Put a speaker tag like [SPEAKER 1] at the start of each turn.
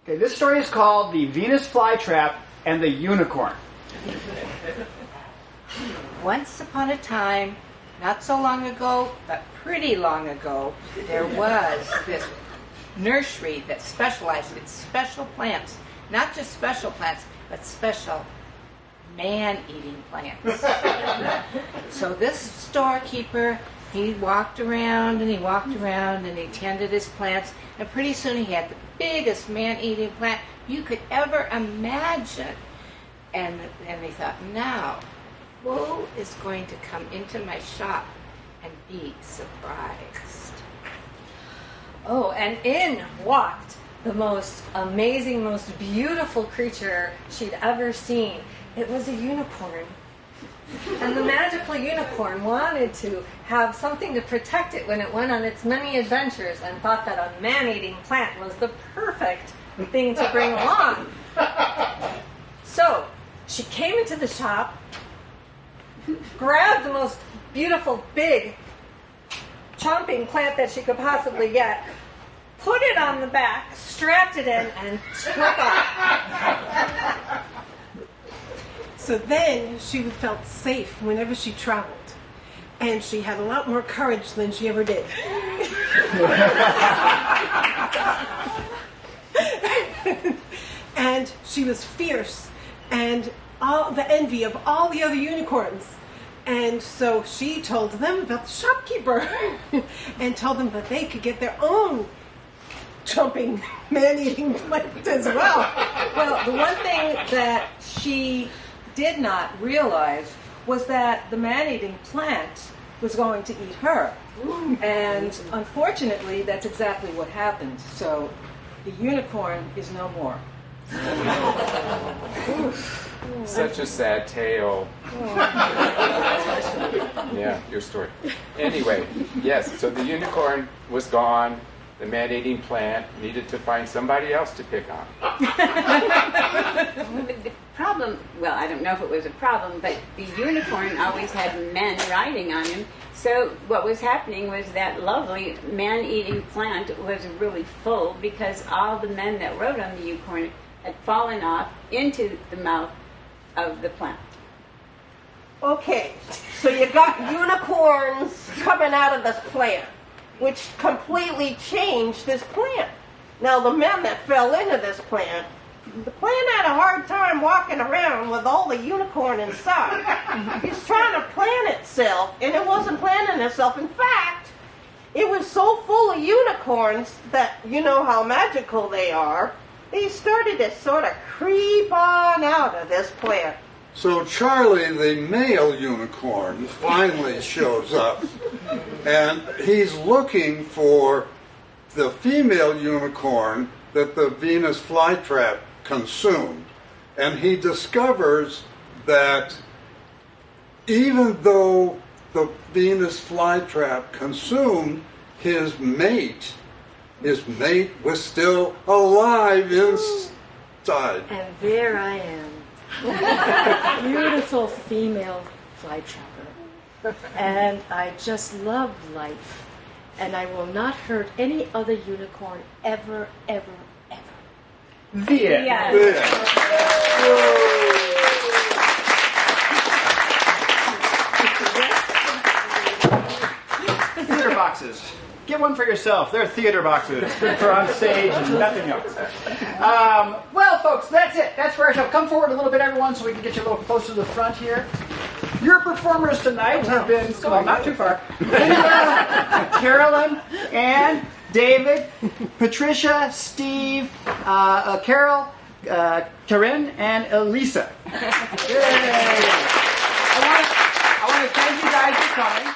[SPEAKER 1] Okay, this story is called The Venus Flytrap and the Unicorn.
[SPEAKER 2] Once upon a time, not so long ago, but pretty long ago, there was this nursery that specialized in special plants. Not just special plants, but special man-eating plants. So this storekeeper, he walked around and he walked around and he tended his plants, and pretty soon he had the biggest man-eating plant you could ever imagine. And they thought, now, who is going to come into my shop and be surprised?
[SPEAKER 3] Oh, and in walked the most amazing, most beautiful creature she'd ever seen. It was a unicorn. And the magical unicorn wanted to have something to protect it when it went on its many adventures, and thought that a man-eating plant was the perfect thing to bring along. So she came into the shop, grabbed the most beautiful, big, chomping plant that she could possibly get, put it on the back, strapped it in, and took off.
[SPEAKER 4] So then she felt safe whenever she traveled. And she had a lot more courage than she ever did. And she was fierce and all the envy of all the other unicorns. And so she told them about the shopkeeper and told them that they could get their own chomping, man-eating plant as well.
[SPEAKER 3] Well, the one thing that she did not realize was that the man-eating plant was going to eat her. And unfortunately, that's exactly what happened. So the unicorn is no more.
[SPEAKER 5] Such a sad tale. Yeah, your story. Anyway, yes, so the unicorn was gone. The man-eating plant needed to find somebody else to pick on.
[SPEAKER 6] The problem, well, I don't know if it was a problem, but the unicorn always had men riding on him. So what was happening was that lovely man-eating plant was really full because all the men that rode on the unicorn had fallen off into the mouth of the plant.
[SPEAKER 7] Okay, so you got unicorns coming out of this plant, which completely changed this plant. Now the men that fell into this plant, the plant had a hard time walking around with all the unicorn inside. It's trying to plant itself, and it wasn't planting itself. In fact, it was so full of unicorns that, you know how magical they are, they started to sort of creep on out of this plant.
[SPEAKER 8] So Charlie, the male unicorn, finally shows up, and he's looking for the female unicorn that the Venus flytrap consumed. And he discovers that even though the Venus flytrap consumed his mate was still alive inside.
[SPEAKER 3] And there I am. Beautiful female flytrapper, and I just love life, and I will not hurt any other unicorn ever, ever, ever.
[SPEAKER 1] The end.
[SPEAKER 3] Yes.
[SPEAKER 1] Theater boxes. Get one for yourself. They're theater boxes. Good for on stage and nothing else. Well, folks, that's it. That's for our show. Come forward a little bit, everyone, so we can get you a little closer to the front here. Your performers tonight have been, well, not too far, Carolyn, Ann, David, Patricia, Steve, Carol, Corinne, and Elisa. Yay. I want to thank you guys for coming.